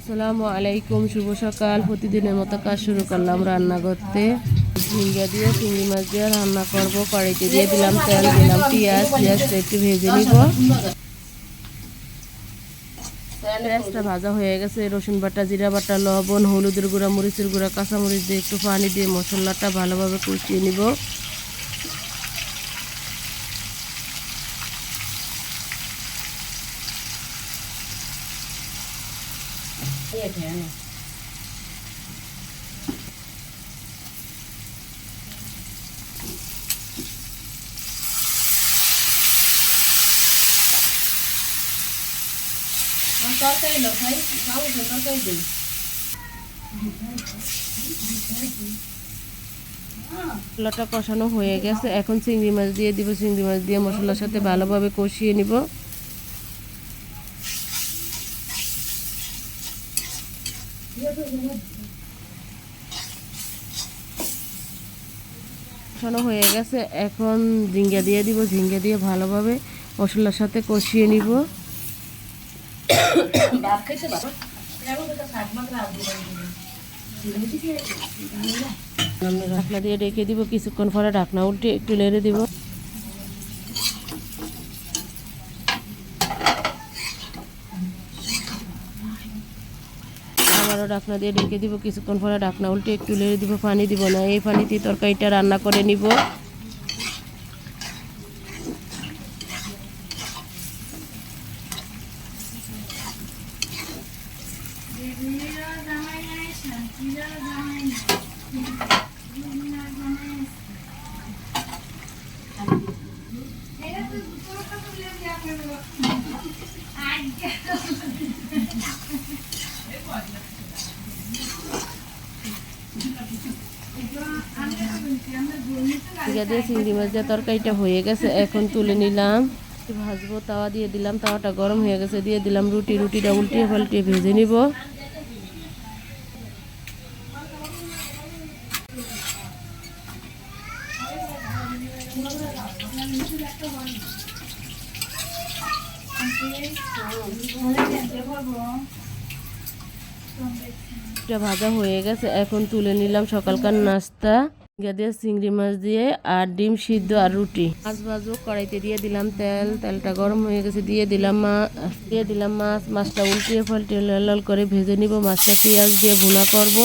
আসসালামু আলাইকুম, শুভ সকাল। প্রতিদিনের মতো কাজ শুরু করলাম রান্না করতে। ঝিঙ্গা দিয়ে চিংড়ি মাছ দিয়ে রান্না করব। কড়াইতে দিয়ে দিলাম তেল, দিলাম পেঁয়াজটা একটু ভেজে নিব। পেঁয়াজটা ভাজা হয়ে গেছে। রসুন বাটা, জিরা বাটা, লবণ, হলুদের গুঁড়া, মরিচের গুঁড়া, কাঁচামরিচ দিয়ে একটু পানি দিয়ে মশলাটা ভালোভাবে কষিয়ে নিব। মশলাটা কষানো হয়ে গেছে, এখন চিংড়ি মাছ দিয়ে দিব। চিংড়ি মাছ দিয়ে মশলার সাথে ভালোভাবে কষিয়ে নিব। কষানো হয়ে গেছে, এখন ঝিঙ্গা দিয়ে দিব। ঝিঙ্গা দিয়ে ভালোভাবে মশলার সাথে কষিয়ে নিব। ঢাকনা দিয়ে রেখে দিব। কিছুক্ষণ পরে ঢাকনা উল্টে একটু নেড়ে দিব। আবারও ঢাকনা দিয়ে ঢেকে দিব। কিছুক্ষণ পরে ঢাকনা উল্টে একটু নেড়ে দিব। পানি দিব না, এই পানিতে তরকারিটা রান্না করে নিব। দিয়ে চিংড়ি মাছ দিয়ে তরকারিটা হয়ে গেছে, এখন তুলে নিলাম। ভাজবো, তাওয়া দিয়ে দিলাম। তাওয়াটা গরম হয়ে গেছে, দিয়ে দিলাম রুটিটা উল্টিয়ে পাল্টিয়ে ভেজে নিব। ভাজা হয়ে গেছে, এখন তুলে নিলাম। সকালকার নাস্তা দিয়ে চিংড়ি মাছ দিয়ে আর ডিম সিদ্ধ আর রুটি। মাছ ভাজবো, কড়াইতে দিয়ে দিলাম তেল। তেলটা গরম হয়ে গেছে, দিয়ে দিলাম মাছ। মাছটা উল্টিয়ে পাল্টিয়ে লাল লাল করে ভেজে নিব। মাছটা পেঁয়াজ দিয়ে ভুনা করব।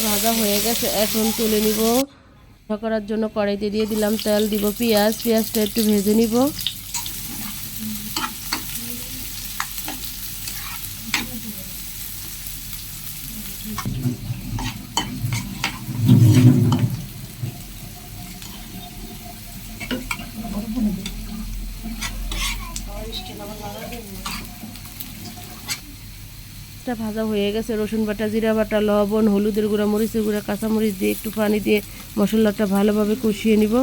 ভাজা হয়ে গেছে, এখন তুলে নিব। করার জন্য কড়াইতে দিয়ে দিলাম তেল, দিব পেঁয়াজটা একটু ভেজে নিব। ভাজা হয়ে গেছে, রসুন বাটা, জিরা বাটা, লবণ, হলুদের গুঁড়া, মরিচের গুঁড়া, কাঁচামরিচ দিয়ে একটু পানি দিয়ে মশলাটা ভালোভাবে কষিয়ে নিব।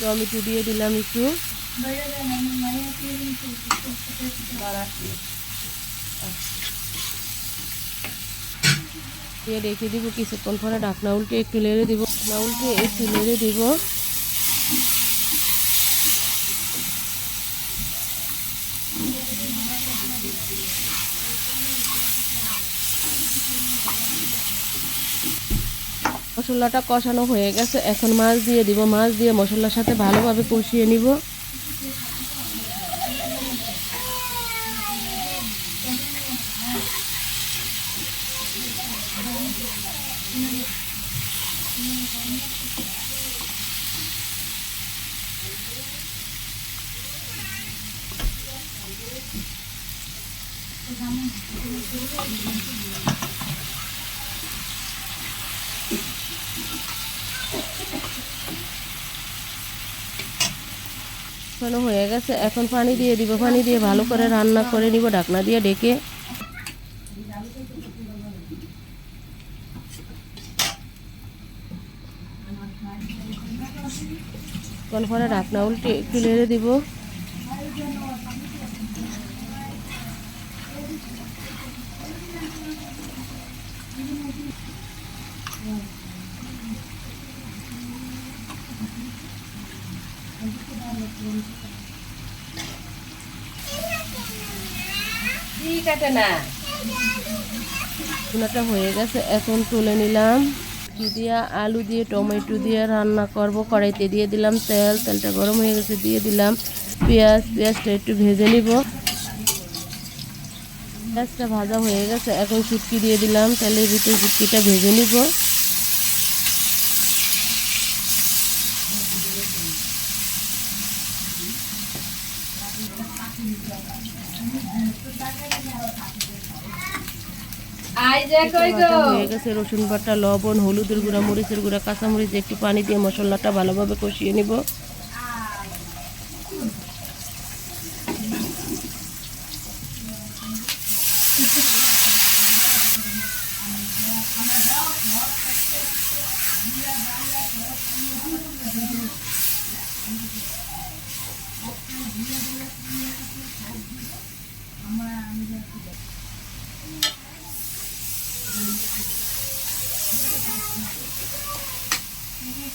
টমেটো দিয়ে দিলাম একটু। দিয়ে রেখে দিব। কিছুক্ষণ পরে ঢাকনা উল্টে একটু নেড়ে দিব। মশলাটা কষানো হয়ে গেছে, এখন মাছ দিয়ে দিব। মাছ দিয়ে মশলার সাথে ভালোভাবে কষিয়ে নিব। হয়ে গেছে, এখন পানি দিয়ে দিব। পানি দিয়ে ভালো করে রান্না করে নিব ঢাকনা দিয়ে ঢেকে। পরে ঢাকনা উল্টে একটু নেড়ে দিব। ভুনাটা হয়ে গেছে, এখন তুলে নিলাম। দিয়ে আলু দিয়ে টমেটো দিয়ে রান্না করব। কড়াইতে দিয়ে দিলাম তেল, তেলটা গরম হয়ে গেছে, দিয়ে দিলাম পেঁয়াজ। পেঁয়াজটা একটু ভেজে নিব। পেঁয়াজটা ভাজা হয়ে গেছে, এখন শুটকি দিয়ে দিলাম। তেলের ভিতরে শুটকিটা ভেজে নিব। হয়ে গেছে, রসুন বাটা, লবণ, হলুদের গুঁড়া, মরিচের গুঁড়া, কাঁচামরিচ, একটু পানি দিয়ে মশলাটা ভালোভাবে কষিয়ে নিব।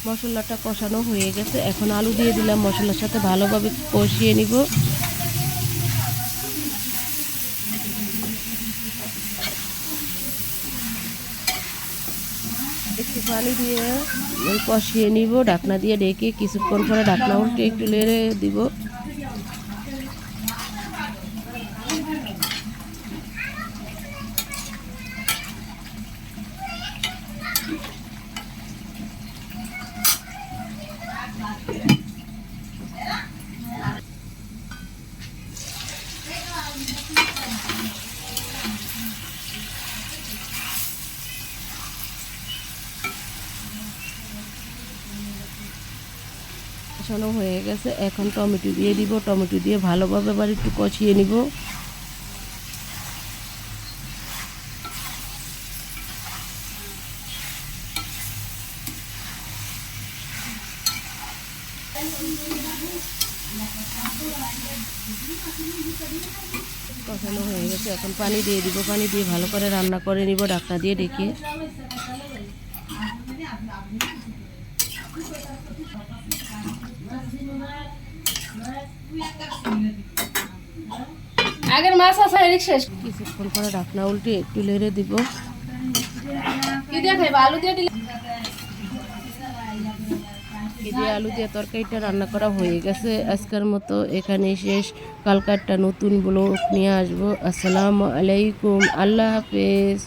মশলাটা কষানো হয়ে গেছে, এখন আলু দিয়ে দিলাম। মশলার সাথে ভালোভাবে কষিয়ে নিব। একটু পানি দিয়ে কষিয়ে নিব ঢাকনা দিয়ে ঢেকে। কিছুক্ষণ পরে ঢাকনা উল্টে একটু নেড়ে দিব। কষানো হয়ে গেছে, এখন টমেটো দিয়ে দিব। টমেটো দিয়ে ভালোভাবে আবার একটু কষিয়ে নিব। কষানো হয়ে গেছে, এখন পানি দিয়ে দিব। পানি দিয়ে ভালো করে রান্না করে নিব ঢাকনা দিয়ে ঢেকে। আগের মাছ আছে শেষ। কিছুক্ষণ পরে ঢাকনা উল্টে একটু নেড়ে দিব। আলু দিয়ে তরকারিটা রান্না করা হয়ে গেছে। আজকের মতো এখানেই শেষ। কালকে একটা নতুন ব্লগ নিয়ে আসবো। আসসালামু আলাইকুম, আল্লাহ হাফেজ।